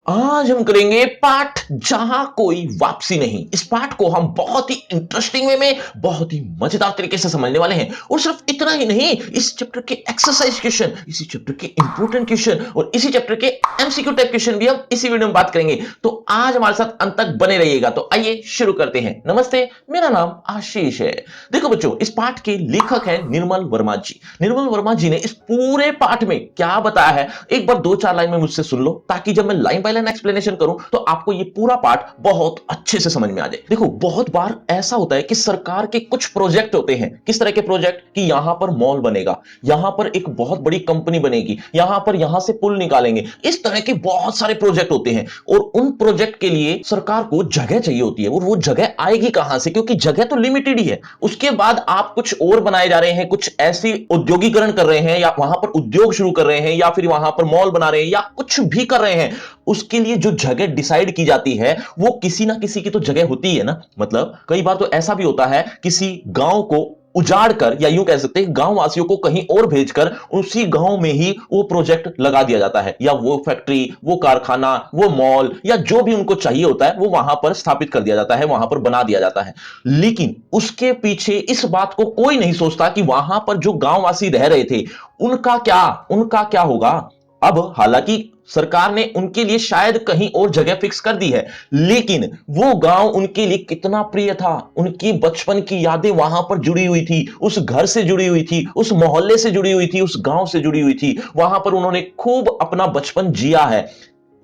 आज हम करेंगे पाठ जहां कोई वापसी नहीं। इस पाठ को हम बहुत ही इंटरेस्टिंग वे में बहुत ही मजेदार तरीके से समझने वाले हैं। और सिर्फ इतना ही नहीं, इस चैप्टर के एक्सरसाइज क्वेश्चन, इसी चैप्टर के इंपॉर्टेंट क्वेश्चन और इसी चैप्टर के एमसीक्यू टाइप क्वेश्चन भी हम इसी वीडियो में बात करेंगे। तो आज हमारे साथ अंत तक बने रहिएगा। तो आइए शुरू करते हैं। नमस्ते, मेरा नाम आशीष है। देखो बच्चों, इस पाठ के लेखक हैं निर्मल वर्मा जी। निर्मल वर्मा जी ने इस पूरे पाठ में क्या बताया है, एक बार 2-4 लाइन में मुझसे सुन लो, ताकि जब मैं लाइन बाय लाइन एक्सप्लेनेशन करूं तो आपको ये पूरा पार्ट बहुत अच्छे से समझ में आ जाए। देखो, बहुत बार ऐसा होता है कि सरकार के कुछ प्रोजेक्ट होते हैं। किस तरह के प्रोजेक्ट? कि यहां पर मॉल बनेगा, यहां पर एक बहुत बड़ी कंपनी बनेगी, यहां से पुल निकालेंगे। इस तरह के बहुत सारे प्रोजेक्ट होते हैं और उन प्रोजेक्ट के लिए सरकार को जगह चाहिए होती है। और वो जगह आएगी कहां से? क्योंकि जगह तो लिमिटेड ही है। उसके बाद आप कुछ और बनाए जा रहे हैं, कुछ ऐसी औद्योगिकरण कर रहे हैं, या वहां पर उद्योग शुरू कर रहे हैं, या फिर वहां पर मॉल बना रहे हैं, या कुछ भी कर रहे हैं। उसके लिए जो जगह डिसाइड की जाती है वो किसी ना किसी की तो जगह होती है ना। मतलब कई बार तो ऐसा भी होता है, किसी गांव को उजाड़ कर, या यूं कह सकते हैं गांव वासियों को कहीं और भेजकर उसी गांव में ही वो प्रोजेक्ट लगा दिया जाता है, या वो फैक्ट्री, वो कारखाना, वो मॉल, या जो भी उनको चाहिए होता है वो वहां पर स्थापित कर दिया जाता है, वहां पर बना दिया जाता है। लेकिन उसके पीछे इस बात को कोई नहीं सोचता कि वहां पर जो गांववासी रह रहे थे उनका क्या होगा। अब हालांकि सरकार ने उनके लिए शायद कहीं और जगह फिक्स कर दी है, लेकिन वो गांव उनके लिए कितना प्रिय था। उनकी बचपन की यादें वहां पर जुड़ी हुई थी, उस घर से जुड़ी हुई थी, उस मोहल्ले से जुड़ी हुई थी, उस गांव से जुड़ी हुई थी। वहां पर उन्होंने खूब अपना बचपन जिया है।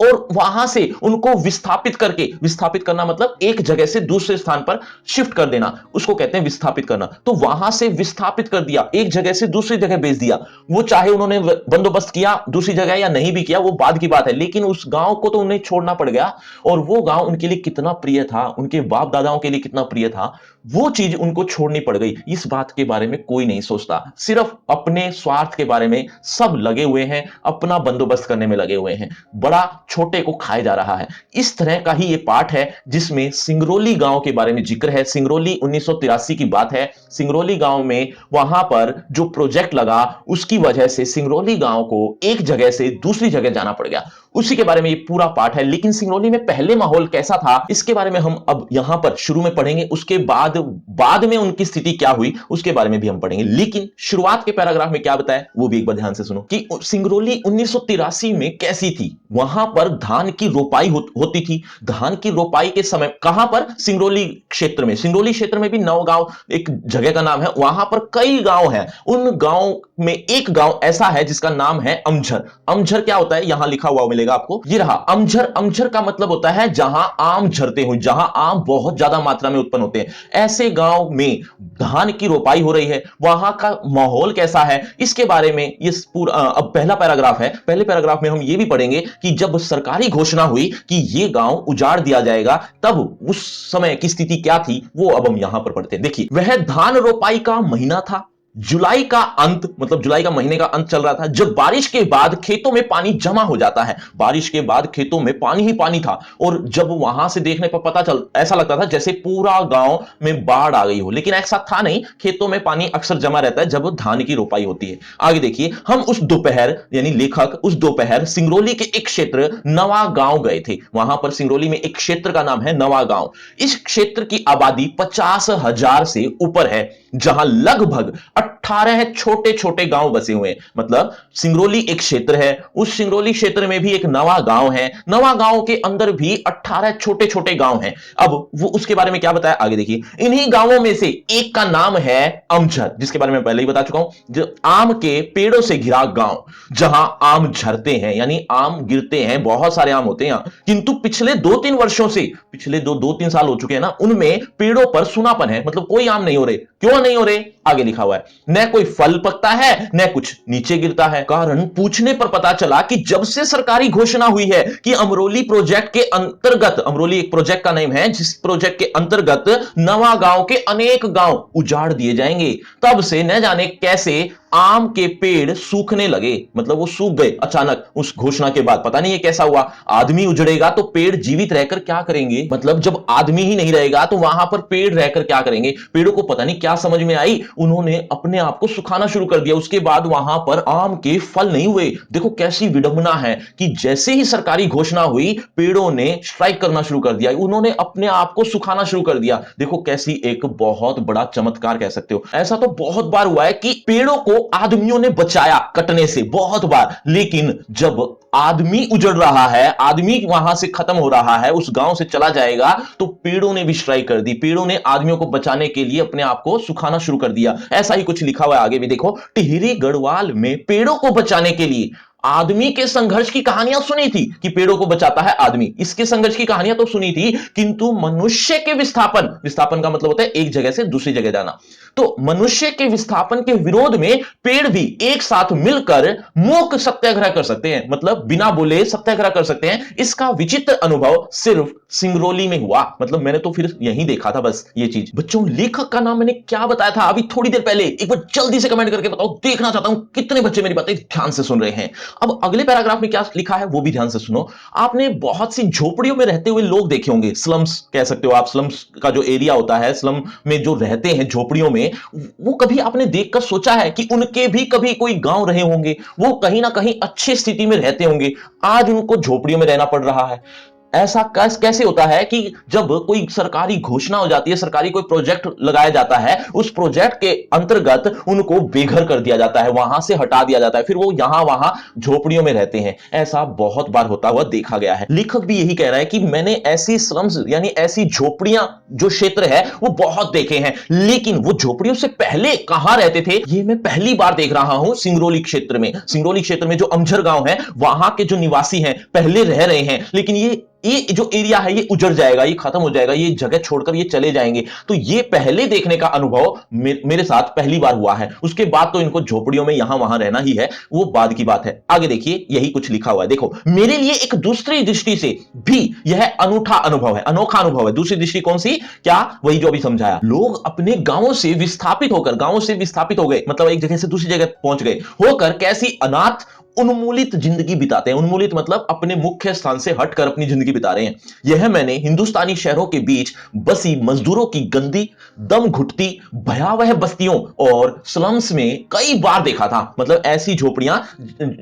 और वहां से उनको विस्थापित करके, विस्थापित करना मतलब एक जगह से दूसरे स्थान पर शिफ्ट कर देना, उसको कहते हैं विस्थापित करना। तो वहां से विस्थापित कर दिया, एक जगह से दूसरी जगह भेज दिया। वो चाहे उन्होंने बंदोबस्त किया दूसरी जगह या नहीं भी किया, वो बाद की बात है, लेकिन उस गांव को तो उन्हें छोड़ना पड़ गया। और वो गांव उनके लिए कितना प्रिय था, उनके बाप दादाओं के लिए कितना प्रिय था, वो चीज उनको छोड़नी पड़ गई। इस बात के बारे में कोई नहीं सोचता, सिर्फ अपने स्वार्थ के बारे में सब लगे हुए हैं, अपना बंदोबस्त करने में लगे हुए हैं। बड़ा छोटे को खाया जा रहा है। इस तरह का ही ये पाठ है जिसमें सिंगरौली गांव के बारे में जिक्र है। सिंगरौली 1983 की बात है। सिंगरौली गांव में वहां पर जो प्रोजेक्ट लगा, उसकी वजह से सिंगरौली गांव को एक जगह से दूसरी जगह जाना पड़ गया। उसी के बारे में ये पूरा पाठ है। लेकिन सिंगरौली में पहले माहौल कैसा था, इसके बारे में हम अब यहां पर शुरू में पढ़ेंगे। उसके बाद में उनकी स्थिति क्या हुई उसके बारे में भी हम पढ़ेंगे। लेकिन शुरुआत के पैराग्राफ में क्या बताया वो भी एक बार ध्यान से सुनो कि सिंगरौली 1983 में कैसी थी। वहां पर धान की रोपाई होती थी। धान की रोपाई के समय कहां पर? सिंगरौली क्षेत्र में। सिंगरौली क्षेत्र में भी नवगांव एक जगह का नाम है। वहां पर कई गांव हैं। उन गांव में एक गांव ऐसा है जिसका नाम है अमझर। अमझर क्या होता है? यहां लिखा हुआ मिलेगा आपको, ये रहा अमझर। अमझर का मतलब होता है जहां आम झरते हो, जहां आम बहुत ज्यादा मात्रा में उत्पन्न होते हैं। ऐसे गांव में धान की रोपाई हो रही है। वहां का माहौल कैसा है इसके बारे में ये पूरा अब पहला पैराग्राफ है। पहले पैराग्राफ में हम ये भी पढ़ेंगे कि जब सरकारी घोषणा हुई कि ये गांव उजाड़ दिया जाएगा, तब उस समय की स्थिति क्या थी वो अब हम यहां पर पढ़ते हैं। देखिए, वह धान रोपाई का महीना था। जुलाई का अंत, मतलब जुलाई का महीने का अंत चल रहा था, जब बारिश के बाद खेतों में पानी जमा हो जाता है। बारिश के बाद खेतों में पानी ही पानी था। और जब वहां से देखने पर पता चल, ऐसा लगता था जैसे पूरा गांव में बाढ़ आ गई हो, लेकिन ऐसा था नहीं। खेतों में पानी अक्सर जमा रहता है जब धान की रोपाई होती है। आगे देखिए, हम उस दोपहर, यानी लेखक उस दोपहर सिंगरौली के एक क्षेत्र नवा गांव गए थे। वहां पर सिंगरौली में एक क्षेत्र का नाम है नवा गांव। इस क्षेत्र की आबादी 50,000 से ऊपर है, जहां लगभग 18 छोटे छोटे गांव बसे हुए हैं। मतलब सिंगरौली एक क्षेत्र है, उस सिंगरौली क्षेत्र में भी एक नवा गांव है। नवा गांव के अंदर भी 18 छोटे छोटे गांव हैं। अब वो उसके बारे में क्या बताया, आगे देखिए। इन्हीं गांवों में से एक का नाम है अमझर, जिसके बारे में पहले ही बता चुका हूं। जो आम के पेड़ों से घिरा गांव, जहां आम झरते हैं, यानी आम गिरते हैं, बहुत सारे आम होते हैं यहां। किंतु पिछले 2-3 वर्षों से, पिछले 2-3 साल हो चुके हैं ना, उनमें पेड़ों पर सुनापन है। मतलब कोई आम नहीं हो रहे। क्यों नहीं हो रहे? आगे लिखा हुआ है, न कोई फल पकता है, न कुछ नीचे गिरता है। कारण पूछने पर पता चला कि जब से सरकारी घोषणा हुई है कि अमरोली प्रोजेक्ट के अंतर्गत, अमरोली एक प्रोजेक्ट का नाम है, जिस प्रोजेक्ट के अंतर्गत नवा गांव के अनेक गांव उजाड़ दिए जाएंगे, तब से न जाने कैसे आम के पेड़ सूखने लगे। मतलब वो सूख गए अचानक उस घोषणा के बाद। पता नहीं ये कैसा हुआ। आदमी उजड़ेगा तो पेड़ जीवित रहकर क्या करेंगे? मतलब जब आदमी ही नहीं रहेगा तो वहां पर पेड़ रहकर क्या करेंगे? पेड़ों को पता नहीं क्या समझ में आई, उन्होंने अपने आप को सुखाना शुरू कर दिया। उसके बाद वहां पर आम के फल नहीं हुए। देखो कैसी विडंबना है कि जैसे ही सरकारी घोषणा हुई, पेड़ों ने स्ट्राइक करना शुरू कर दिया, उन्होंने अपने आप को सुखाना शुरू कर दिया। देखो कैसी एक बहुत बड़ा चमत्कार कह सकते हो। ऐसा तो बहुत बार हुआ है कि पेड़ों को आदमियों ने बचाया कटने से, बहुत बार। लेकिन जब आदमी उजड़ रहा है, आदमी वहां से खत्म हो रहा है, उस गांव से चला जाएगा, तो पेड़ों ने भी स्ट्राइक कर दी। पेड़ों ने आदमियों को बचाने के लिए अपने आप को सुखाना शुरू कर दिया। ऐसा ही कुछ लिखा हुआ है आगे भी, देखो। टिहरी गढ़वाल में पेड़ों को बचाने के लिए आदमी के संघर्ष की कहानियां सुनी थी कि पेड़ों को बचाता है आदमी, इसके संघर्ष की कहानियां तो सुनी थी, किंतु मनुष्य के विस्थापन, विस्थापन का मतलब होता है एक जगह से दूसरी जगह जाना, तो मनुष्य के विस्थापन के विरोध में पेड़ भी एक साथ मिलकर मूक सत्याग्रह कर सकते हैं, मतलब बिना बोले सत्याग्रह कर सकते हैं। इसका विचित्र अनुभव सिर्फ सिंगरौली में हुआ। मतलब मैंने तो फिर यहीं देखा था बस ये चीज। बच्चों, लेखक का नाम मैंने क्या बताया था अभी थोड़ी देर पहले? एक बार जल्दी से कमेंट करके बताओ, देखना चाहता हूं कितने बच्चे मेरी बातें ध्यान से सुन रहे हैं। अब अगले पैराग्राफ में क्या लिखा है वो भी ध्यान से सुनो। आपने बहुत सी झोपड़ियों में रहते हुए लोग देखे होंगे, स्लम्स कह सकते हो आप। स्लम्स का जो एरिया होता है, स्लम में जो रहते हैं झोपड़ियों में, वो कभी आपने देखकर सोचा है कि उनके भी कभी कोई गांव रहे होंगे, वो कहीं ना कहीं अच्छी स्थिति में रहते होंगे, आज उनको झोपड़ियों में रहना पड़ रहा है। ऐसा कैसे होता है कि जब कोई सरकारी घोषणा हो जाती है, सरकारी कोई प्रोजेक्ट लगाया जाता है, उस प्रोजेक्ट के अंतर्गत उनको बेघर कर दिया जाता है, वहां से हटा दिया जाता है, फिर वो यहां वहां झोपड़ियों में रहते हैं। ऐसा बहुत बार होता हुआ देखा गया है। लेखक भी यही कह रहा है कि मैंने ऐसी स्लम्स यानी ऐसी झोपड़ियां जो क्षेत्र है वो बहुत देखे हैं, लेकिन वो झोपड़ियों से पहले कहां रहते थे ये मैं पहली बार देख रहा हूं सिंगरौली क्षेत्र में। सिंगरौली क्षेत्र में जो अमझर गांव है, वहां के जो निवासी हैं पहले रह रहे हैं, लेकिन ये जो एरिया है ये उजड़ जाएगा, ये खत्म हो जाएगा, ये जगह छोड़कर ये चले जाएंगे। तो ये पहले देखने का अनुभव मेरे साथ पहली बार हुआ है। उसके बाद तो इनको झोपड़ियों में यहां वहां रहना ही है, वो बाद की बात है। आगे देखिए, यही कुछ लिखा हुआ है, देखो। मेरे लिए एक दूसरी दृष्टि से भी यह अनूठा अनुभव है, अनोखा अनुभव है। दूसरी दृष्टि कौन सी? क्या? वही जो अभी समझाया। लोग अपने गांवों से विस्थापित हो गए, मतलब एक जगह से दूसरी जगह पहुंच गए होकर कैसी अनाथ उन्मूलित जिंदगी बिताते हैं। उन्मूलित मतलब अपने मुख्य स्थान से हटकर अपनी जिंदगी बिता रहे हैं। यह मैंने हिंदुस्तानी शहरों के बीच बसी मजदूरों की गंदी, दम घुटती भयावह बस्तियों और स्लम्स में कई बार देखा था। मतलब ऐसी झोपड़ियां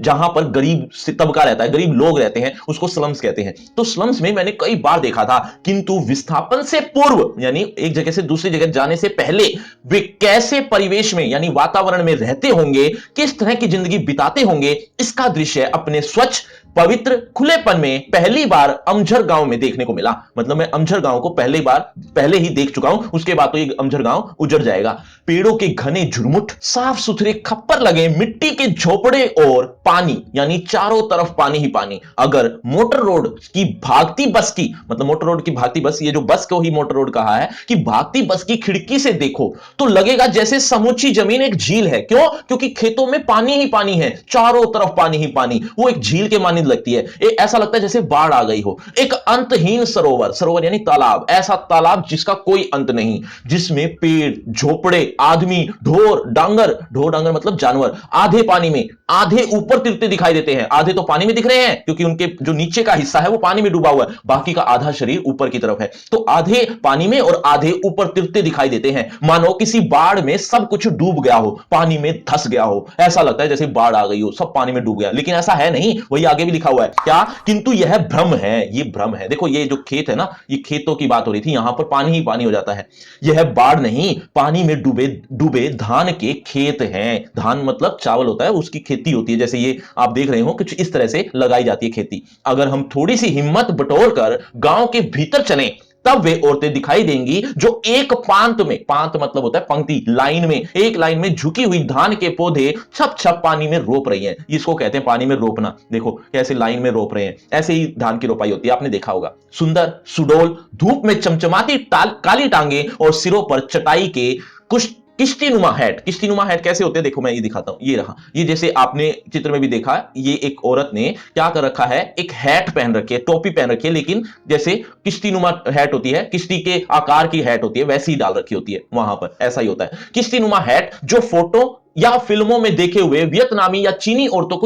जहां पर गरीब तबका रहता है, गरीब लोग रहते हैं, उसको स्लम्स कहते हैं। तो स्लम्स में मैंने कई बार देखा था, किंतु विस्थापन से पूर्व यानी एक जगह से दूसरी जगह जाने से पहले वे कैसे परिवेश में यानी वातावरण में रहते होंगे, किस तरह की जिंदगी बिताते होंगे, इसका दृश्य अपने स्वच्छ पवित्र खुलेपन में पहली बार अमझर गांव में देखने को मिला। मतलब मैं अमझर गांव को पहले ही देख चुका हूं, उसके बाद तो ये अमझर गांव उजड़ जाएगा। पेड़ों के घने झुरमुट, साफ सुथरे खप्पर लगे मिट्टी के झोपड़े और पानी, यानी चारों तरफ पानी ही पानी। अगर मोटर रोड की भागती बस की, मतलब मोटर रोड की भागती बस, ये जो बस को ही मोटर रोड कहा है, कि भागती बस की खिड़की से देखो तो लगेगा जैसे समूची जमीन एक झील है। क्यों? क्योंकि खेतों में पानी ही पानी है, चारों तरफ पानी ही पानी। वो एक झील के मानी लगती है। ऐसा लगता है जैसे बाढ़ आ गई हो। एक अंतहीन सरोवर, सरोवर यानी तालाब, ऐसा तालाब जिसका कोई अंत नहीं, जिसमें पेड़, झोपड़े, आदमी, ढोर डांगर मतलब जानवर, आधे पानी में, आधे ऊपर तिरते दिखाई देते हैं। आधे तो पानी में दिख रहे हैं क्योंकि उनके जो नीचे का हिस्सा है वो पानी में डूबा हुआ है, बाकी का आधा शरीर ऊपर की तरफ है। तो आधे पानी में और आधे ऊपर तिरते दिखाई देते हैं, मानो किसी बाढ़ में सब कुछ डूब गया हो, पानी में धंस गया हो। ऐसा लगता है जैसे बाढ़ आ गई हो, सब पानी में डूब गया, लेकिन ऐसा है नहीं। वही आगे भी लिखा हुआ है क्या? किंतु यह भ्रम है, ये भ्रम है। देखो ये जो खेत है ना, ये खेतों की बात हो रही थी, यहां पर पानी ही पानी हो जाता है। यह बाढ़ नहीं, पानी में डूबे डूबे धान के खेत हैं। धान मतलब चावल होता है, उसकी खेती होती है। जैसे ये आप देख रहे हो, कुछ इस तरह से लगाई जाती है खेती। अगर हम थोड़ी सी हिम्मत बटोर कर गांव के भीतर चलें, तब वे औरतें दिखाई देंगी जो एक पांत में, पांत मतलब होता है पंक्ति, लाइन में, एक लाइन में झुकी हुई धान के पौधे छप छप पानी में रोप रही हैं। इसको कहते हैं पानी में रोपना। देखो कैसे लाइन में रोप रहे हैं, ऐसे ही धान की रोपाई होती है, आपने देखा होगा। सुंदर सुडोल धूप में चमचमाती काली टांगे और सिरों पर चटाई के कुछ किश्तीनुमा हैट कैसे होते हैं देखो मैं ये दिखाता हूं। ये रहा, ये जैसे आपने चित्र में भी देखा, ये एक औरत ने क्या कर रखा है, एक हैट पहन रखी है, टोपी पहन रखी है, लेकिन जैसे किश्तीनुमा हैट होती है, किश्ती के आकार की हैट होती है, वैसी ही डाल रखी होती है वहां पर। ऐसा ही होता है किश्तीनुमा हैट, जो फोटो या फिल्मों में देखे हुए वियतनामी या चीनी औरतों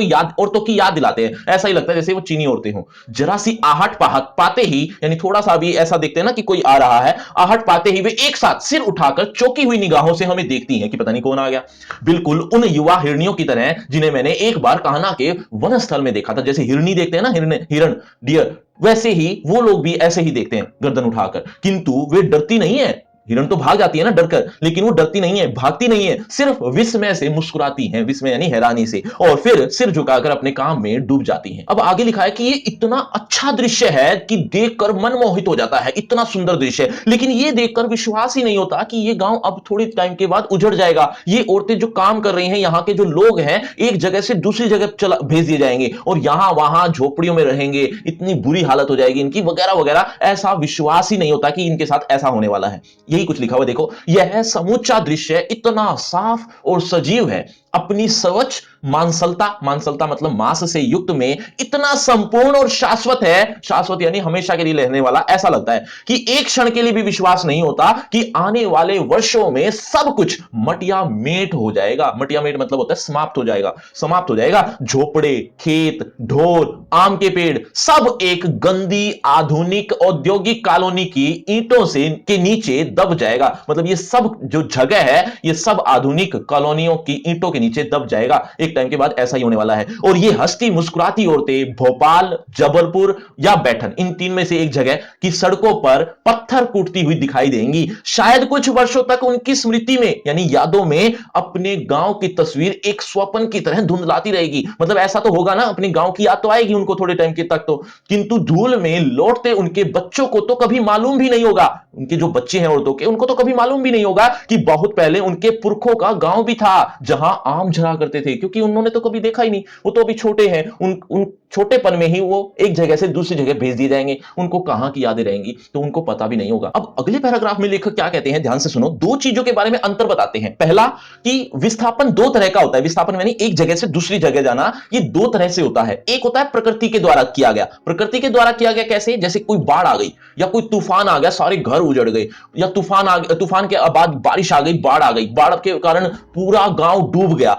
की याद दिलाते हैं। ऐसा ही लगता है जैसे वो चीनी औरतें हों। जरा सी आहट पाते ही, यानी थोड़ा सा भी ऐसा देखते हैं ना कि कोई आ रहा है, आहट पाते ही वे एक साथ सिर उठाकर चौंकी हुई निगाहों से हमें देखती हैं कि पता नहीं कौन आ गया। बिल्कुल उन युवा हिरनियों की तरह जिन्हें मैंने एक बार कान्हा के वन स्थल में देखा था। जैसे हिरनी देखते हैं ना, हिरण, डियर, वैसे ही वो लोग भी ऐसे ही देखते हैं गर्दन उठाकर, किंतु वे डरती नहीं है। हिरण तो भाग जाती है ना डरकर, लेकिन वो डरती नहीं है, भागती नहीं है, सिर्फ विस्मय से मुस्कुराती हैं, विस्मय यानी हैरानी से, और फिर सिर झुकाकर अपने काम में डूब जाती हैं। अब आगे लिखा है कि ये इतना अच्छा दृश्य है कि देखकर मन मोहित हो जाता है, इतना सुंदर दृश्य है, लेकिन ये देखकर विश्वास ही नहीं होता कि ये गांव अब थोड़ी टाइम के बाद उजड़ जाएगा। ये औरतें जो काम कर रही हैं, यहाँ के जो लोग हैं, एक जगह से दूसरी जगह चला भेज दिए जाएंगे और यहां वहां झोपड़ियों में रहेंगे, इतनी बुरी हालत हो जाएगी इनकी, वगैरह वगैरह। ऐसा विश्वास ही नहीं होता कि इनके साथ ऐसा होने वाला है। यही कुछ लिखा हुआ देखो। यह समूचा दृश्य इतना साफ और सजीव है, अपनी स्वच्छ मांसलता, मांसलता मतलब मांस से युक्त में, इतना संपूर्ण और शाश्वत है, शाश्वत यानी हमेशा के लिए रहने वाला। ऐसा लगता है कि एक क्षण के लिए भी विश्वास नहीं होता कि आने वाले वर्षों में सब कुछ मटिया मेट हो जाएगा। मटिया मेट मतलब होता है समाप्त हो जाएगा, समाप्त हो जाएगा। झोपड़े, खेत, ढोर, आम के पेड़, सब एक गंदी आधुनिक औद्योगिक कॉलोनी की ईंटों से के नीचे दब जाएगा। मतलब ये सब जो जगह है, ये सब आधुनिक कॉलोनियों की ईंटों के नीचे दब जाएगा। एक टाइम के बाद ऐसा ही होने वाला है। और ये हंसती मुस्कुराती औरतें भोपाल, जबलपुर या बैठन, इन तीन में से एक जगह की सड़कों पर पत्थर कूटती हुई दिखाई देंगी। शायद कुछ वर्षों तक उनकी स्मृति में, यानी यादों में, अपने गांव की तस्वीर एक स्वप्न की तरह धुंधलाती रहेगी। मतलब ऐसा तो होगा ना, अपने गांव की याद तो आएगी उनको थोड़े टाइम के तक तो, किंतु धूल में लौटते उनके बच्चों को तो कभी मालूम भी नहीं होगा, उनके जो बच्चे हैं औरतों के, उनको तो कभी मालूम भी नहीं होगा कि बहुत पहले उनके पुरखों का गांव भी था जहां आम झरा करते थे, क्योंकि उन्होंने तो कभी देखा ही नहीं। वो तो अभी छोटे हैं, उन छोटेपन में ही वो एक जगह से दूसरी जगह भेज दिए जाएंगे, उनको कहां की यादें रहेंगी, तो उनको पता भी नहीं होगा। अब अगले पैराग्राफ में लेखक क्या कहते हैं, ध्यान से सुनो। दो चीजों के बारे में अंतर बताते हैं। पहला कि विस्थापन दो तरह का होता है। विस्थापन यानी एक जगह से दूसरी जगह जाना, ये दो तरह से होता है। एक होता है प्रकृति के द्वारा किया गया। प्रकृति के द्वारा किया गया कैसे? जैसे कोई बाढ़ आ गई या कोई तूफान आ गया, सारे घर उजड़ गए, या तूफान के बाद बारिश आ गई, बाढ़ आ गई, बाढ़ के कारण पूरा गांव डूब गया।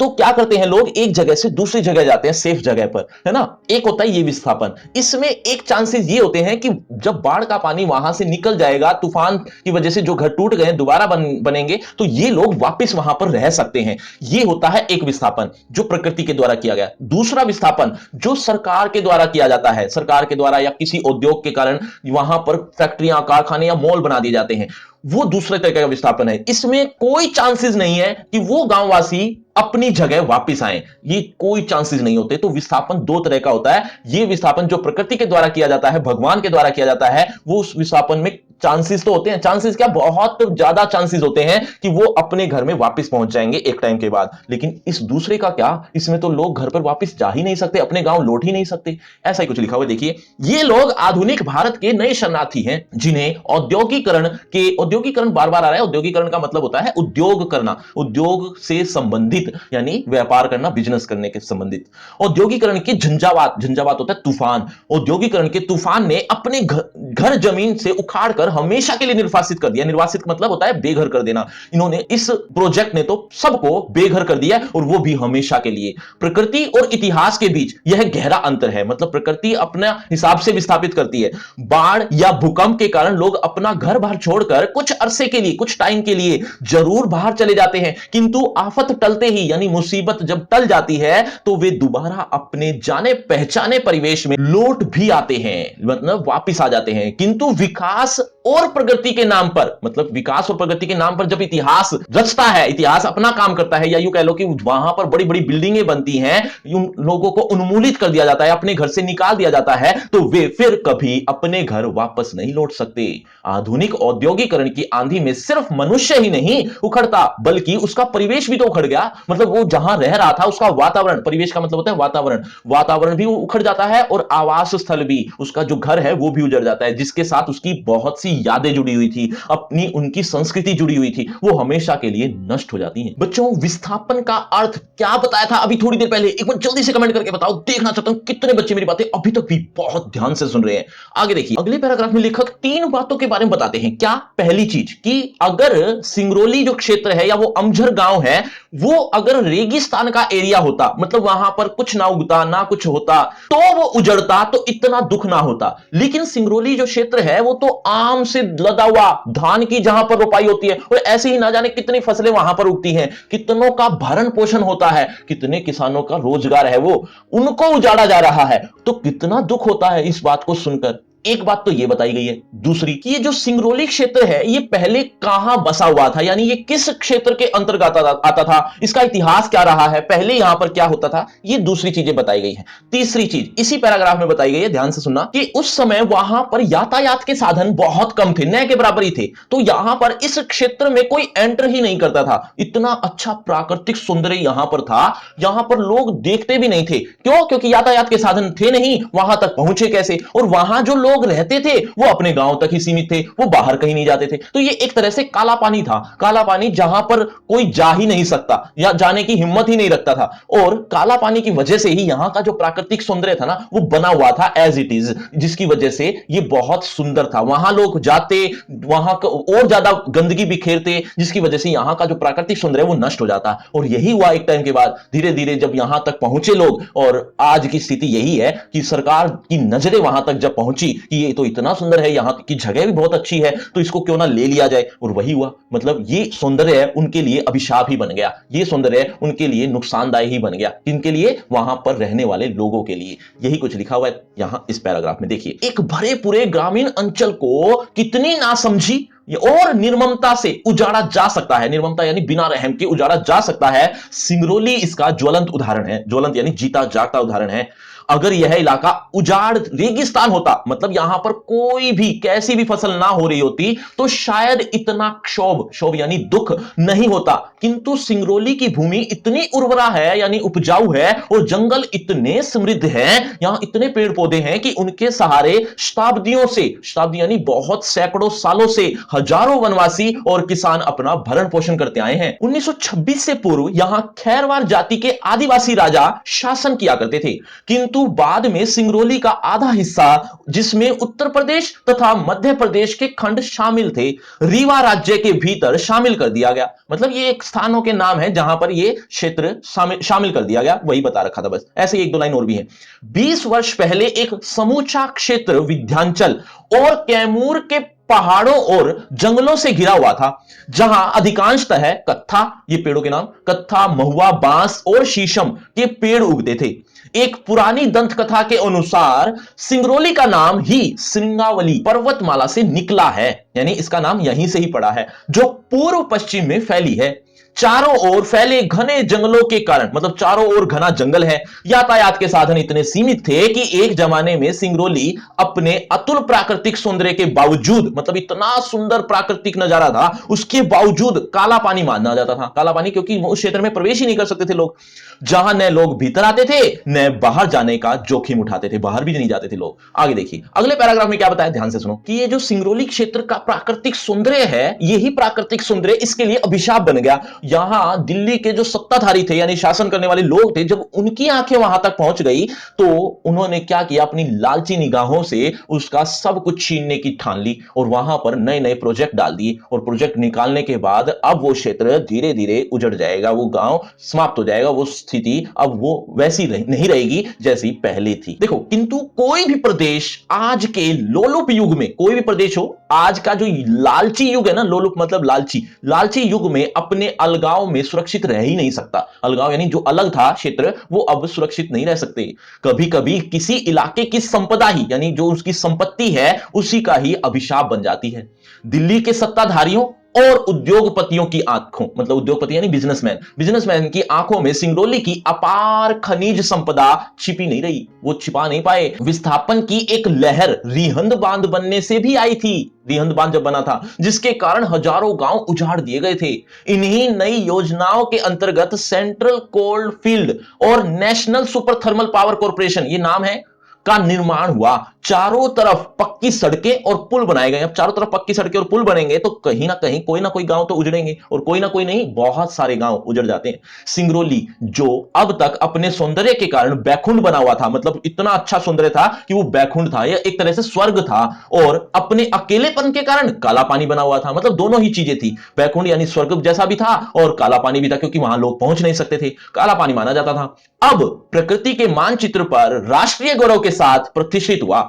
तो क्या करते हैं लोग, एक जगह से दूसरी जगह जाते हैं, सेफ जगह पर, है ना। एक होता है ये विस्थापन। इसमें एक चांसेस ये होते हैं कि जब बाढ़ का पानी वहां से निकल जाएगा, तूफान की वजह से जो घर टूट गए दोबारा बनेंगे, तो ये लोग वापस वहां पर रह सकते हैं। ये होता है एक विस्थापन जो प्रकृति के द्वारा किया गया। दूसरा विस्थापन जो सरकार के द्वारा किया जाता है, सरकार के द्वारा या किसी उद्योग के कारण वहां पर फैक्ट्रियां, कारखाने या मॉल बना दिए जाते हैं, वो दूसरे तरीके का विस्थापन है। इसमें कोई चांसेस नहीं है कि वो गांववासी अपनी जगह वापस आए, ये कोई चांसेस नहीं होते। तो विस्थापन दो तरह का होता है। ये विस्थापन जो प्रकृति के द्वारा किया जाता है, भगवान के द्वारा किया जाता है, वो उस विस्थापन में चांसेस तो होते हैं, चांसेस क्या, बहुत ज्यादा चांसेस होते हैं कि वो अपने घर में वापस पहुंच जाएंगे एक टाइम के बाद। लेकिन इस दूसरे का क्या, इसमें तो लोग घर पर वापस जा ही नहीं सकते, अपने गांव लौट ही नहीं सकते। ऐसा ही कुछ लिखा हुआ देखिए। ये लोग आधुनिक भारत के नए शरणार्थी हैं जिन्हें औद्योगिकरण बार बार आ रहा है। औद्योगिकरण का मतलब होता है उद्योग करना, उद्योग से संबंधित, यानी व्यापार करना, बिजनेस करने के संबंधित। औद्योगिकरण के झंझावात होता है तूफान। औद्योगिकरण के तूफान ने अपने घर जमीन से उखाड़ कर हमेशा के लिए निर्वासित कर दिया। निर्वासित मतलब होता है बेघर कर देना। इन्होंने, इस प्रोजेक्ट ने तो सबको बेघर कर दिया, और वो भी हमेशा के लिए। प्रकृति और इतिहास के बीच यह गहरा अंतर है। मतलब प्रकृति अपना हिसाब से विस्थापित करती है। बाढ़ या भूकंप के कारण लोग अपना घर बाहर छोड़कर कुछ अरसे के लिए, कुछ टाइम के लिए जरूर बाहर चले जाते हैं, किंतु आफत टलते ही, यानी मुसीबत जब टल जाती है, तो वे दोबारा अपने जाने पहचाने परिवेश में लौट भी आते हैं, मतलब वापिस आ जाते हैं। किंतु विकास और प्रगति के नाम पर, मतलब विकास और प्रगति के नाम पर जब इतिहास रचता है, इतिहास अपना काम करता है, या यूं कह लो कि वहां पर बड़ी बड़ी बिल्डिंगें बनती हैं, उन लोगों को उन्मूलित कर दिया जाता है, अपने घर से निकाल दिया जाता है, तो वे फिर कभी अपने घर वापस नहीं लौट सकते। आधुनिक औद्योगिकरण की आंधी में सिर्फ मनुष्य ही नहीं उखड़ता, बल्कि उसका परिवेश भी तो उखड़ गया। मतलब वो जहां रह रहा था, उसका वातावरण, परिवेश का मतलब होता है वातावरण, वातावरण भी उखड़ जाता है, और आवास स्थल भी, उसका जो घर है वो भी उजड़ जाता है, जिसके साथ उसकी बहुत सी अपनी यादें जुड़ी हुई थी, अपनी उनकी संस्कृति जुड़ी हुई थी, वो हमेशा के लिए नष्ट हो जाती हैं। बच्चों, विस्थापन का अर्थ क्या बताया था अभी थोड़ी देर पहले? एक बार जल्दी से कमेंट करके बताओ, देखना चाहता हूं कितने बच्चे मेरी बातें अभी तक भी बहुत ध्यान से सुन रहे हैं। आगे देखिए, अगले पैराग्राफ में लेखक 3 बातों के बारे में बताते हैं। क्या? पहली चीज कि अगर सिंगरौली जो क्षेत्र है या वो अमझर गांव है, वो अगर रेगिस्तान का एरिया होता, मतलब वहां पर कुछ ना उगता ना कुछ होता, तो वो उजड़ता तो इतना दुख ना होता। लेकिन सिंगरौली जो क्षेत्र है वो तो आम से लदा हुआ, धान की जहां पर रोपाई होती है और ऐसे ही ना जाने कितनी फसलें वहां पर उगती हैं, कितनों का भरण पोषण होता है, कितने किसानों का रोजगार है, वो उनको उजाड़ा जा रहा है। तो कितना दुख होता है इस बात को सुनकर। एक बात तो यह बताई गई है। दूसरी कि ये जो सिंगरौली क्षेत्र है ये पहले कहां बसा हुआ था, यानी ये किस क्षेत्र के अंतर्गत आता था, इसका इतिहास क्या रहा है, पहले यहां पर क्या होता था, ये दूसरी चीजें बताई गई हैं। तीसरी चीज इसी पैराग्राफ में बताई गई है, ध्यान से सुनना, कि उस समय वहां पर यातायात के साधन बहुत कम थे, न के बराबर ही थे। तो यहां पर इस क्षेत्र में कोई एंटर ही नहीं करता था। इतना अच्छा प्राकृतिक सौंदर्य यहां पर था, यहां पर लोग देखते भी नहीं थे। क्यों? क्योंकि यातायात के साधन थे नहीं, वहां तक पहुंचे कैसे? और वहां जो लोग रहते थे वो अपने गांव तक ही सीमित थे, वो बाहर कहीं नहीं जाते थे। तो ये एक तरह से काला पानी था, काला पानी जहां पर कोई जा ही नहीं सकता या जाने की हिम्मत ही नहीं रखता था। और काला पानी की वजह से ही यहां का जो प्राकृतिक सौंदर्य था ना, वो बना हुआ था एज इट इज, जिसकी वजह से ये बहुत सुंदर था। वहां लोग जाते, वहां और ज्यादा गंदगी बिखेरते, जिसकी वजह से यहां का जो प्राकृतिक सौंदर्य वो नष्ट हो जाता। और यही हुआ एक टाइम के बाद, धीरे धीरे जब यहां तक पहुंचे लोग, और आज की स्थिति यही है कि सरकार की नजरें वहां तक जब पहुंची कि ये तो इतना सुंदर है, यहां की जगह भी बहुत अच्छी है, तो इसको क्यों ना ले लिया जाए। और वही हुआ, मतलब ये सौंदर्य है उनके लिए अभिशाप ही बन गया, ये सौंदर्य है उनके लिए नुकसानदायी ही बन गया। इनके लिए, वहां पर रहने वाले लोगों के लिए। यही कुछ लिखा हुआ है यहां इस पैराग्राफ में। देखिए, एक भरे पूरे ग्रामीण अंचल को कितनी नासमझी और निर्ममता से उजाड़ा जा सकता है, निर्ममता यानी बिना रहम के उजाड़ा जा सकता है। सिंगरौली इसका ज्वलंत उदाहरण है, ज्वलंत यानी जीता जागता उदाहरण है। अगर यह इलाका उजाड़ रेगिस्तान होता, मतलब यहां पर कोई भी कैसी भी फसल ना हो रही होती, तो शायद इतना क्षोभ यानी दुख नहीं होता। किंतु सिंगरौली की भूमि इतनी उर्वरा है, यानी उपजाऊ है, और जंगल इतने समृद्ध हैं, यहां इतने पेड़ पौधे हैं कि उनके सहारे शताब्दियों से, शताब्दी यानी बहुत सैकड़ों सालों से हजारों वनवासी और किसान अपना भरण पोषण करते आए हैं। 1926 से पूर्व यहां खैरवार जाति के आदिवासी राजा शासन किया करते थे, किंतु बाद में सिंगरौली का आधा हिस्सा, जिसमें उत्तर प्रदेश तथा मध्य प्रदेश के खंड शामिल थे, रीवा राज्य के भीतर शामिल कर दिया गया। मतलब ये एक स्थानों के नाम है जहां पर ये क्षेत्र शामिल कर दिया गया, वही बता रखा था बस। ऐसे एक दो लाइन और भी है। 20 वर्ष पहले एक समूचा क्षेत्र विंध्याचल और कैमूर के पहाड़ों और जंगलों से घिरा हुआ था, जहां अधिकांशतः कत्था, ये पेड़ों के नाम, कत्था, महुआ, बांस और शीशम के पेड़ उगते थे। एक पुरानी दंत कथा के अनुसार सिंगरौली का नाम ही श्रृंगावली पर्वतमाला से निकला है, यानी इसका नाम यहीं से ही पड़ा है, जो पूर्व पश्चिम में फैली है। चारों ओर फैले घने जंगलों के कारण, मतलब चारों ओर घना जंगल है, यातायात के साधन इतने सीमित थे कि एक जमाने में सिंगरौली अपने अतुल प्राकृतिक सौंदर्य के बावजूद, मतलब इतना सुंदर प्राकृतिक नजारा था, उसके बावजूद काला पानी माना जाता था। काला पानी क्योंकि उस क्षेत्र में प्रवेश ही नहीं कर सकते थे लोग, जहां न लोग भीतर आते थे न बाहर जाने का जोखिम उठाते थे, बाहर भी नहीं जाते थे लोग। आगे देखिए, अगले पैराग्राफ में क्या बताया, ध्यान से सुनो, कि ये जो सिंगरौली क्षेत्र का प्राकृतिक सौंदर्य है, यही प्राकृतिक सौंदर्य इसके लिए अभिशाप बन गया। यहां दिल्ली के जो सत्ताधारी थे, यानी शासन करने वाले लोग थे, जब उनकी आंखें वहां तक पहुंच गई, तो उन्होंने क्या किया, अपनी लालची निगाहों से उसका सब कुछ छीनने की ठान ली और वहां पर नए नए प्रोजेक्ट डाल दिए। और प्रोजेक्ट निकालने के बाद अब वो क्षेत्र धीरे धीरे उजड़ जाएगा, वो गांव समाप्त हो जाएगा, वो स्थिति अब वो वैसी नहीं रहेगी जैसी पहले थी। देखो, किंतु कोई भी प्रदेश आज के लोलुप युग में, कोई भी प्रदेश हो, आज का जो लालची युग है ना, लोलुप मतलब लालची, लालची युग में अपने अलगाव में सुरक्षित रह ही नहीं सकता। अलगाव यानी जो अलग था क्षेत्र, वो अब सुरक्षित नहीं रह सकते। कभी कभी किसी इलाके की संपदा ही, यानी जो उसकी संपत्ति है, उसी का ही अभिशाप बन जाती है। दिल्ली के सत्ताधारियों और उद्योगपतियों की आंखों, मतलब उद्योगपति यानी बिजनेसमैन की आंखों में सिंगरौली की अपार खनिज संपदा छिपी नहीं रही, वो छिपा नहीं पाए। विस्थापन की एक लहर रिहंद बांध बनने से भी आई थी, रिहंद बांध जब बना था, जिसके कारण हजारों गांव उजाड़ दिए गए थे। इन्हीं नई योजनाओं के अंतर्गत सेंट्रल कोल्ड फील्ड और national super thermal power corporation, ये नाम है, का निर्माण हुआ, चारों तरफ पक्की सड़कें और पुल बनाए गए। अब चारों तरफ पक्की सड़कें और पुल बनेंगे तो कहीं ना कोई गांव तो उजड़ेंगे, और कोई ना कोई नहीं, बहुत सारे गांव उजड़ जाते हैं। सिंगरौली जो अब तक अपने सौंदर्य के कारण बैकुंठ बना हुआ था, मतलब इतना अच्छा सौंदर्य था कि वो बैकुंठ था, यह एक तरह से स्वर्ग था, और अपने अकेलेपन के कारण काला पानी बना हुआ था। मतलब दोनों ही चीजें थी, बैकुंठ यानी स्वर्ग जैसा भी था और काला पानी भी था, क्योंकि वहां लोग पहुंच नहीं सकते थे, काला पानी माना जाता था। अब प्रकृति के मानचित्र पर राष्ट्रीय गौरव के साथ प्रतिष्ठित हुआ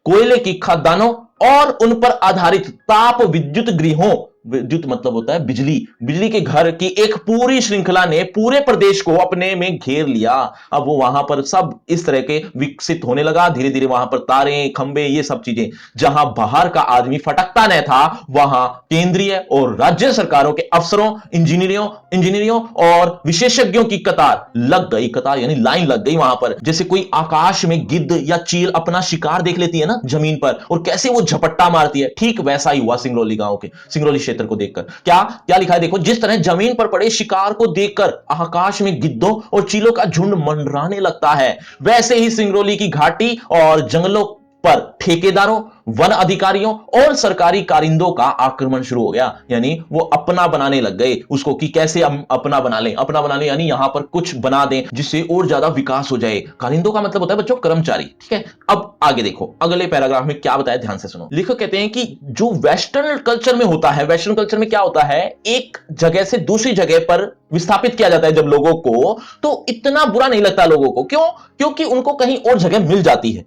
कोयले की खदानों और उन पर आधारित ताप विद्युत गृहों, विद्युत मतलब होता है बिजली, बिजली के घर की एक पूरी श्रृंखला ने पूरे प्रदेश को अपने में घेर लिया। अब वो वहां पर सब इस तरह के विकसित होने लगा, धीरे धीरे वहां पर तारे खंबे ये सब चीजें, जहां बाहर का आदमी फटकता न था, वहां केंद्रीय और राज्य सरकारों के अफसरों, इंजीनियरों और विशेषज्ञों की कतार लग गई, कतार यानी लाइन लग गई वहां पर। जैसे कोई आकाश में गिद्ध या चील अपना शिकार देख लेती है ना जमीन पर, और कैसे वो झपट्टा मारती है, ठीक वैसा ही हुआ सिंगरौली गांव के, सिंगरौली क्षेत्र को देखकर। क्या क्या लिखा है देखो, जिस तरह जमीन पर पड़े शिकार को देखकर आकाश में गिद्धों और चीलों का झुंड मंडराने लगता है, वैसे ही सिंगरौली की घाटी और जंगलों पर ठेकेदारों, वन अधिकारियों और सरकारी कारिंदों का आक्रमण शुरू हो गया। यानी वो अपना बनाने लग गए उसको, कि कैसे हम अपना बना लें, अपना बना लें यानी यहां पर कुछ बना दें जिससे और ज्यादा विकास हो जाए। कारिंदों का मतलब होता है बच्चों कर्मचारी, ठीक है। अब आगे देखो अगले पैराग्राफ में क्या बताया, ध्यान से सुनो। लेखक कहते हैं कि जो वेस्टर्न कल्चर में होता है, वेस्टर्न कल्चर में क्या होता है, एक जगह से दूसरी जगह पर विस्थापित किया जाता है जब लोगों को, तो इतना बुरा नहीं लगता लोगों को। क्यों? क्योंकि उनको कहीं और जगह मिल जाती है।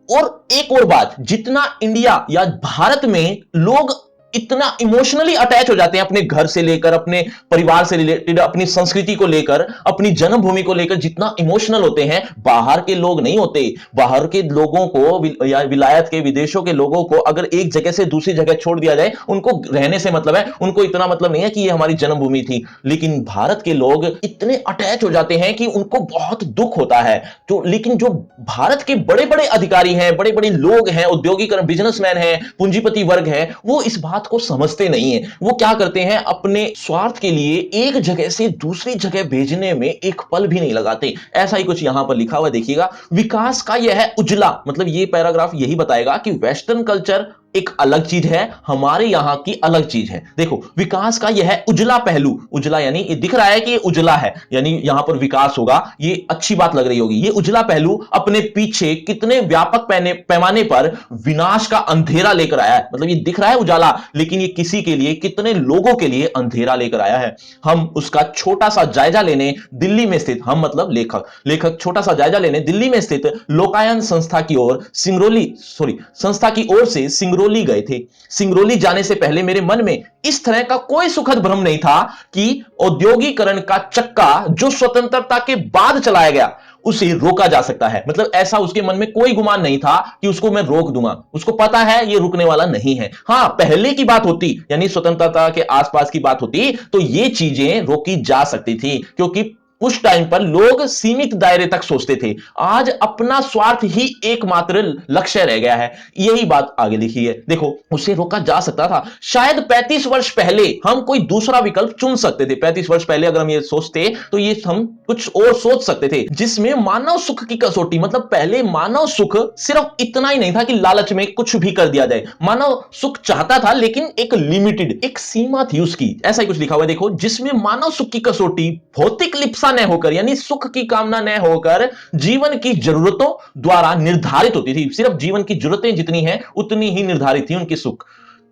और एक और बात, जितना इंडिया या भारत में लोग इतना इमोशनली अटैच हो जाते हैं अपने घर से लेकर, अपने परिवार से रिलेटेड, अपनी संस्कृति को लेकर, अपनी जन्मभूमि को लेकर जितना इमोशनल होते हैं, बाहर के लोग नहीं होते। बाहर के लोगों को या विलायत के विदेशों के लोगों को अगर एक जगह से दूसरी जगह छोड़ दिया जाए, उनको रहने से मतलब है, उनको इतना मतलब नहीं है कि ये हमारी जन्मभूमि थी। लेकिन भारत के लोग इतने अटैच हो जाते हैं कि उनको बहुत दुख होता है। तो लेकिन जो भारत के बड़े बड़े अधिकारी हैं, बड़े बड़े लोग हैं, उद्योगीकरण बिजनेसमैन हैं, पूंजीपति वर्ग है, वो इस बात को समझते नहीं है। वो क्या करते हैं, अपने स्वार्थ के लिए एक जगह से दूसरी जगह भेजने में एक पल भी नहीं लगाते। ऐसा ही कुछ यहां पर लिखा हुआ देखिएगा। विकास का यह है उजला, मतलब ये पैराग्राफ यही बताएगा कि वेस्टर्न कल्चर एक अलग चीज है, हमारे यहां की अलग चीज है। देखो विकास का यह उजला पहलू, उजला यानी ये दिख रहा है कि ये उजला है, यानी यहां पर विकास होगा, ये अच्छी बात लग रही होगी। ये उजला पहलू अपने पीछे कितने व्यापक पैमाने पर विनाश का अंधेरा लेकर आया है। मतलब ये दिख रहा है उजाला, लेकिन ये किसी के लिए, कितने लोगों के लिए अंधेरा लेकर आया है। हम उसका छोटा सा जायजा लेने दिल्ली में स्थित, हम मतलब लेखक छोटा सा जायजा लेने दिल्ली में स्थित लोकायन संस्था की ओर से सिंगरौली गए थे। सिंगरौली जाने से पहले मेरे मन में इस तरह का कोई सुखद भ्रम नहीं था कि औद्योगिकरण का चक्का जो स्वतंत्रता के बाद चलाया गया उसे रोका जा सकता है। मतलब ऐसा उसके मन में कोई गुमान नहीं था कि उसको मैं रोक दूंगा, उसको पता है ये रुकने वाला नहीं है। हां, पहले की बात होती, यानी स्वतंत्रता के आसपास की बात होती, तो ये चीजें रोकी जा सकती थी, क्योंकि उस टाइम पर लोग सीमित दायरे तक सोचते थे। आज अपना स्वार्थ ही एकमात्र लक्ष्य रह गया है। यही बात आगे लिखी है, देखो उसे रोका जा सकता था। शायद 35 वर्ष पहले हम कोई दूसरा विकल्प चुन सकते थे। 35 वर्ष पहले अगर हम ये सोचते तो ये हम कुछ और सोच सकते थे, जिसमें मानव सुख की कसौटी, मतलब पहले मानव सुख सिर्फ इतना ही नहीं था कि लालच में कुछ भी कर दिया जाए। मानव सुख चाहता था, लेकिन एक लिमिटेड, एक सीमा थी उसकी। ऐसा ही कुछ लिखा हुआ है देखो, जिसमें मानव सुख की कसौटी भौतिक लिप्सा न होकर, यानी सुख की कामना न होकर, जीवन की जरूरतों द्वारा निर्धारित होती थी। सिर्फ जीवन की जरूरतें जितनी हैं उतनी ही निर्धारित थी उनकी सुख।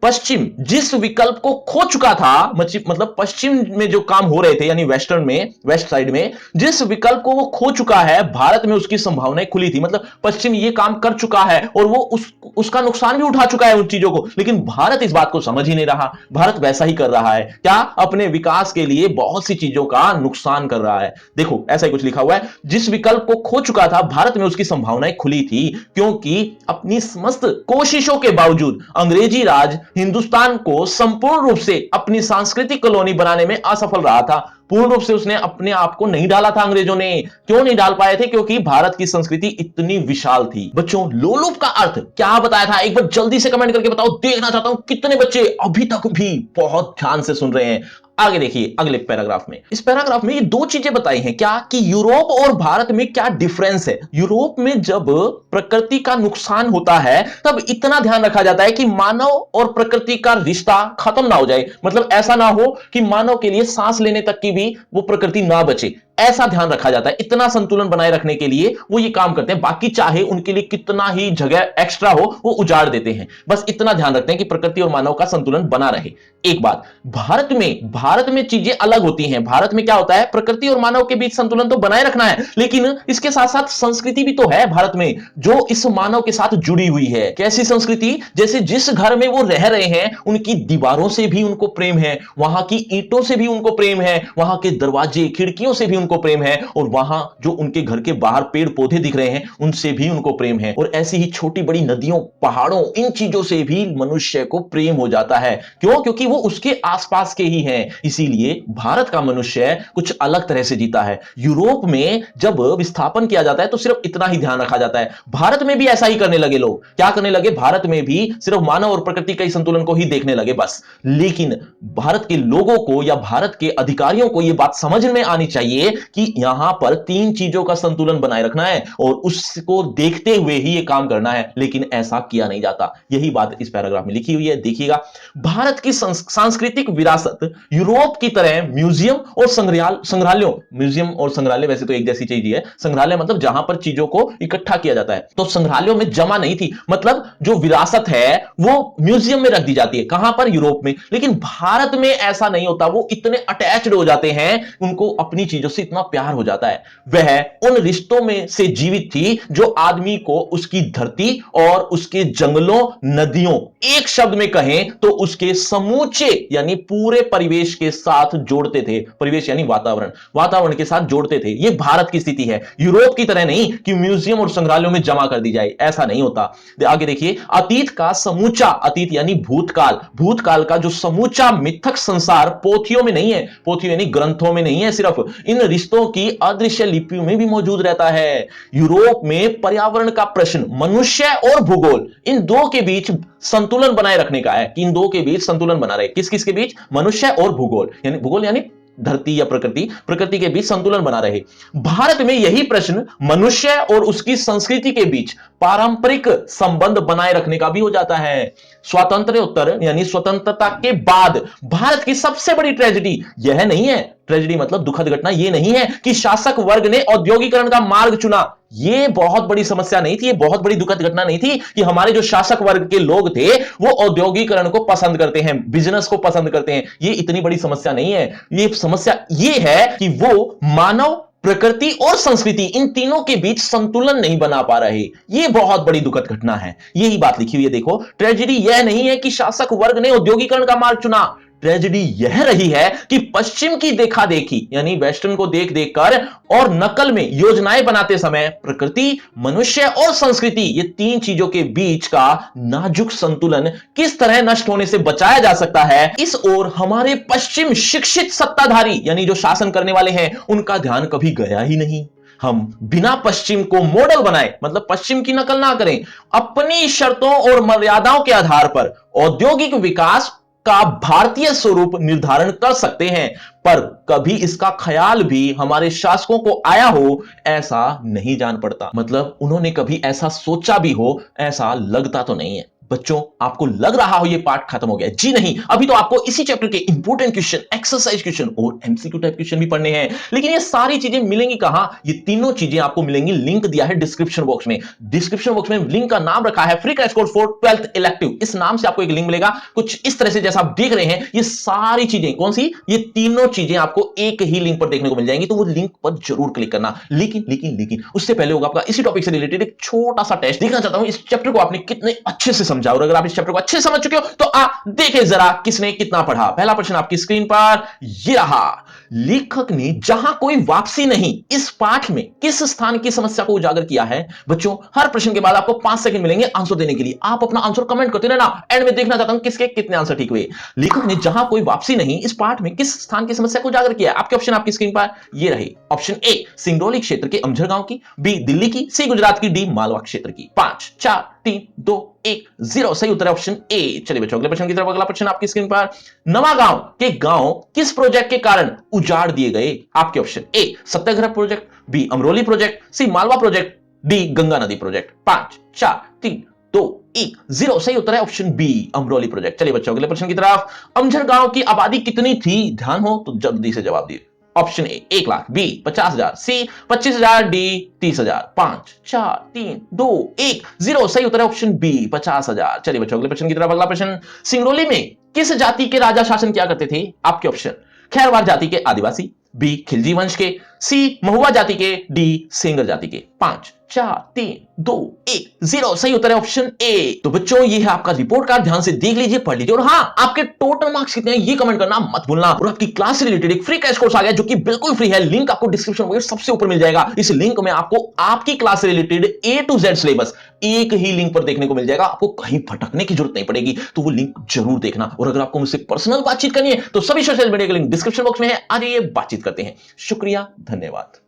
पश्चिम जिस विकल्प को खो चुका था, मतलब पश्चिम में जो काम हो रहे थे, यानी वेस्टर्न में, वेस्ट साइड में जिस विकल्प को वो खो चुका है, भारत में उसकी संभावनाएं खुली थी। मतलब पश्चिम ये काम कर चुका है और वो उसका नुकसान भी उठा चुका है उन चीजों को, लेकिन भारत इस बात को समझ ही नहीं रहा। भारत वैसा ही कर रहा है, क्या, अपने विकास के लिए बहुत सी चीजों का नुकसान कर रहा है। देखो ऐसा ही कुछ लिखा हुआ है, जिस विकल्प को खो चुका था, भारत में उसकी संभावनाएं खुली थी, क्योंकि अपनी समस्त कोशिशों के बावजूद अंग्रेजी राज हिंदुस्तान को संपूर्ण रूप से अपनी सांस्कृतिक कॉलोनी बनाने में असफल रहा था। पूर्ण रूप से उसने अपने आप को नहीं डाला था अंग्रेजों ने। क्यों नहीं डाल पाए थे? क्योंकि भारत की संस्कृति इतनी विशाल थी। बच्चों लोलुप का अर्थ क्या बताया था, एक बार जल्दी से कमेंट करके बताओ, देखना चाहता हूं कितने बच्चे अभी तक भी बहुत ध्यान से सुन रहे हैं। आगे देखिए अगले पैराग्राफ में, इस पैराग्राफ में ये दो चीजें बताई हैं क्या, कि यूरोप और भारत में क्या डिफरेंस है। यूरोप में जब प्रकृति का नुकसान होता है तब इतना ध्यान रखा जाता है कि मानव और प्रकृति का रिश्ता खत्म ना हो जाए, मतलब ऐसा ना हो कि मानव के लिए सांस लेने तक की भी वो प्रकृति ना बचे, ऐसा ध्यान रखा जाता है। इतना संतुलन बनाए रखने के लिए वो ये काम करते हैं, बाकी चाहे उनके लिए कितना ही जगह एक्स्ट्रा हो वो उजाड़ देते हैं, बस इतना ध्यान रखते हैं कि प्रकृति और मानव का संतुलन बना रहे। एक बात, भारत में चीजें अलग होती हैं। भारत में क्या होता है, प्रकृति और मानव के बीच संतुलन तो बनाए रखना है, लेकिन इसके साथ साथ संस्कृति भी तो है भारत में जो इस मानव के साथ जुड़ी हुई है। कैसी संस्कृति, जैसे जिस घर में वो रह रहे हैं उनकी दीवारों से भी उनको प्रेम है, वहां की ईंटों से भी उनको प्रेम है, वहां के दरवाजे खिड़कियों से भी उनको प्रेम है, और वहां जो उनके घर के बाहर पेड़ पौधे दिख रहे हैं उनसे भी उनको प्रेम है, और ऐसी ही छोटी बड़ी नदियों पहाड़ों इन चीजों से भी मनुष्य को प्रेम हो जाता है। क्यों, क्योंकि वो उसके आसपास के ही हैं। इसीलिए भारत का मनुष्य कुछ अलग तरह से जीता है। यूरोप में जब विस्थापन किया जाता है तो सिर्फ इतना ही ध्यान रखा जाता है। भारत में भी ऐसा ही करने लगे लोग, क्या करने लगे, भारत में भी सिर्फ मानव और प्रकृति के संतुलन को ही देखने लगे बस। लेकिन भारत के लोगों को या भारत के अधिकारियों को यह बात समझ में आनी चाहिए कि यहां पर तीन चीजों का संतुलन बनाए रखना है और उसको देखते हुए ही यह काम करना है, लेकिन ऐसा किया नहीं जाता। यही बात इस पैराग्राफ में लिखी हुई है, देखिएगा। भारत की सांस्कृतिक विरासत यूरोप की तरह म्यूजियम और संग्रहालयों, म्यूजियम और संग्रहालय वैसे तो एक जैसी चीज है, संग्रहालय मतलब जहां पर चीजों को इकट्ठा किया जाता है, तो संग्रहालयों में जमा नहीं थी, मतलब जो विरासत है वो म्यूजियम में रख दी जाती है। कहां पर, यूरोप में। लेकिन भारत में ऐसा नहीं होता, वो इतने अटैच्ड हो जाते हैं, उनको अपनी चीजों से इतना प्यार हो जाता है। वह उन रिश्तों में से जीवित थी जो आदमी को उसकी धरती और उसके जंगलों, नदियों, एक शब्द में कहें तो उसके समूचे यानी पूरे परिवेश के साथ जोड़ते थे। परिवेश यानी वातावरण के साथ जोड़ते थे। यह भारत की स्थिति है, यूरोप की तरह नहीं कि म्यूजियम और संग्रहालयों में जमा कर दी जाए, ऐसा नहीं होता। आगे देखिए, अतीत का समूचा, अतीत यानी भूतकाल, भूतकाल का जो समूचा मिथक संसार पोथियों में नहीं है, पोथियों यानी ग्रंथों में नहीं है, सिर्फ इन रिश्तों की अदृश्य लिपियों में भी मौजूद रहता है। यूरोप में पर्यावरण का प्रश्न मनुष्य और भूगोल इन दो के बीच संतुलन बनाए रखने का है, कि इन दो के बीच संतुलन बना रहे। किस किस के बीच, मनुष्य और भूगोल यानी धरती या प्रकृति के बीच संतुलन बना रहे। भारत में यही प्रश्न मनुष्य और उसकी संस्कृति के बीच पारंपरिक संबंध बनाए रखने का भी हो जाता है। स्वातंत्र्योत्तर यानी स्वतंत्रता के बाद भारत की सबसे बड़ी ट्रेजेडी यह नहीं है, ट्रेजेडी मतलब दुखद घटना, यह नहीं है कि शासक वर्ग ने औद्योगिकरण का मार्ग चुना। यह बहुत बड़ी समस्या नहीं थी, यह बहुत बड़ी दुखद घटना नहीं थी कि हमारे जो शासक वर्ग के लोग थे वो औद्योगिकरण को पसंद करते हैं, बिजनेस को पसंद करते हैं। यह इतनी बड़ी समस्या नहीं है। यह समस्या यह है कि वो मानव, प्रकृति और संस्कृति इन तीनों के बीच संतुलन नहीं बना पा रहे। यह बहुत बड़ी दुखद घटना है। यही बात लिखी हुई है, देखो। ट्रेजेडी यह नहीं है कि शासक वर्ग ने औद्योगिकरण का मार्ग चुना, ट्रेजेडी यह रही है कि पश्चिम की देखा देखी यानी वेस्टर्न को देख देखकर और नकल में योजनाएं बनाते समय प्रकृति, मनुष्य और संस्कृति ये तीन चीजों के बीच का नाजुक संतुलन किस तरह नष्ट होने से बचाया जा सकता है, इस ओर हमारे पश्चिम शिक्षित सत्ताधारी यानी जो शासन करने वाले हैं उनका ध्यान कभी गया ही नहीं। हम बिना पश्चिम को मॉडल बनाए, मतलब पश्चिम की नकल ना करें, अपनी शर्तों और मर्यादाओं के आधार पर औद्योगिक विकास का भारतीय स्वरूप निर्धारण कर सकते हैं, पर कभी इसका ख्याल भी हमारे शासकों को आया हो ऐसा नहीं जान पड़ता। मतलब उन्होंने कभी ऐसा सोचा भी हो ऐसा लगता तो नहीं है। बच्चों, आपको लग रहा हो ये पार्ट खत्म हो गया? जी नहीं, अभी तो आपको इसी चैप्टर के इंपॉर्टेंट क्वेश्चन, एक्सरसाइज क्वेश्चन और एमसीक्यू टाइप क्वेश्चन भी पढ़ने हैं। लेकिन ये सारी चीजें मिलेंगी कहां? ये तीनों चीजें आपको मिलेंगी, लिंक दिया है डिस्क्रिप्शन बॉक्स में। डिस्क्रिप्शन बॉक्स में लिंक का नाम रखा है free crash course for 12th elective. इस नाम से आपको एक लिंक मिलेगा कुछ इस तरह से जैसा आप देख रहे हैं। ये सारी चीजें कौन सी? ये तीनों चीजें आपको एक ही लिंक पर देखने को मिल जाएंगी, तो वो लिंक पर जरूर क्लिक करना। लेकिन उससे पहले होगा आपका इसी टॉपिक से रिलेटेड एक छोटा सा टेस्ट। देखना चाहता हूं इस चैप्टर को आपने कितने अच्छे से समझा, और अगर आप इस चैप्टर अच्छे समझ चुके हो तो देखें जरा किसने कितना पढ़ा। पहला प्रश्न आपकी स्क्रीन पर ये रहा। लेखक ने जहां कोई वापसी नहीं इस पाठ में किस स्थान की समस्या को उजागर किया है? बच्चों, हर प्रश्न के बाद आपको 5 सेकंड मिलेंगे आंसर देने के लिए। आप अपना आंसर कमेंट करते रहना, एंड में देखना चाहता हूं किसके कितने आंसर ठीक हुए। लेखक ने जहां कोई वापसी नहीं इस पाठ में किस स्थान की समस्या को उजागर किया है? आपके ऑप्शन आपकी स्क्रीन पर ये रहे। ऑप्शन ए सिंगरौली क्षेत्र के अमझर गांव की, बी दिल्ली की, सी गुजरात की, डी मालवा क्षेत्र की। 5 4 3 2 1-0 सही उत्तर है ऑप्शन ए। चलिए बच्चों अगले प्रश्न की तरफ। अगला प्रश्न आपकी स्क्रीन पर, नवागांव के गांव किस प्रोजेक्ट के कारण उजाड़ दिए गए? आपके option A Satyagraha project, B Amroli project, C Malwa project, D Ganga नदी प्रोजेक्ट। 5 4 3 2 1-0 सही उत्तर है ऑप्शन बी अमरोली प्रोजेक्ट। चलिए बच्चों अगले प्रश्न की तरफ। अमझर गांव की आबादी कितनी थी? ध्यान हो तो जल्दी से जवाब दिए। Option A 1 lakh, B 50,000, C 25,000, D 30,000। 5 4 3 2 1-0 सही उत्तर है ऑप्शन बी 50,000। चलिए बच्चों अगले प्रश्न की तरफ। अगला प्रश्न, सिंगरौली में किस जाति के राजा शासन किया करते थे? आपके ऑप्शन, खैरवार जाति के आदिवासी, बी खिलजी वंश के, सी महुआ जाति के, डी सेंगर जाति के। 5 4 3 2 1-0 सही उत्तर है ऑप्शन ए। तो बच्चों ये है आपका रिपोर्ट कार्ड, ध्यान से देख लीजिए, पढ़ लीजिए, और हाँ आपके टोटल मार्क्स कितने हैं ये कमेंट करना मत भूलना। और आपकी क्लास से रिलेटेड एक फ्री क्रैश कोर्स आ गया जो कि बिल्कुल फ्री है, लिंक आपको डिस्क्रिप्शन में सबसे ऊपर मिल जाएगा। इस लिंक में आपको आपकी क्लास से related A to Z syllabus एक ही लिंक पर देखने को मिल जाएगा, आपको कहीं भटकने की जरूरत नहीं पड़ेगी। तो वो लिंक जरूर देखना। और अगर आपको मुझसे पर्सनल बातचीत करनी है तो सभी सोशल मीडिया के लिंक डिस्क्रिप्शन बॉक्स में है, आ जाइए बातचीत करते हैं। शुक्रिया, धन्यवाद।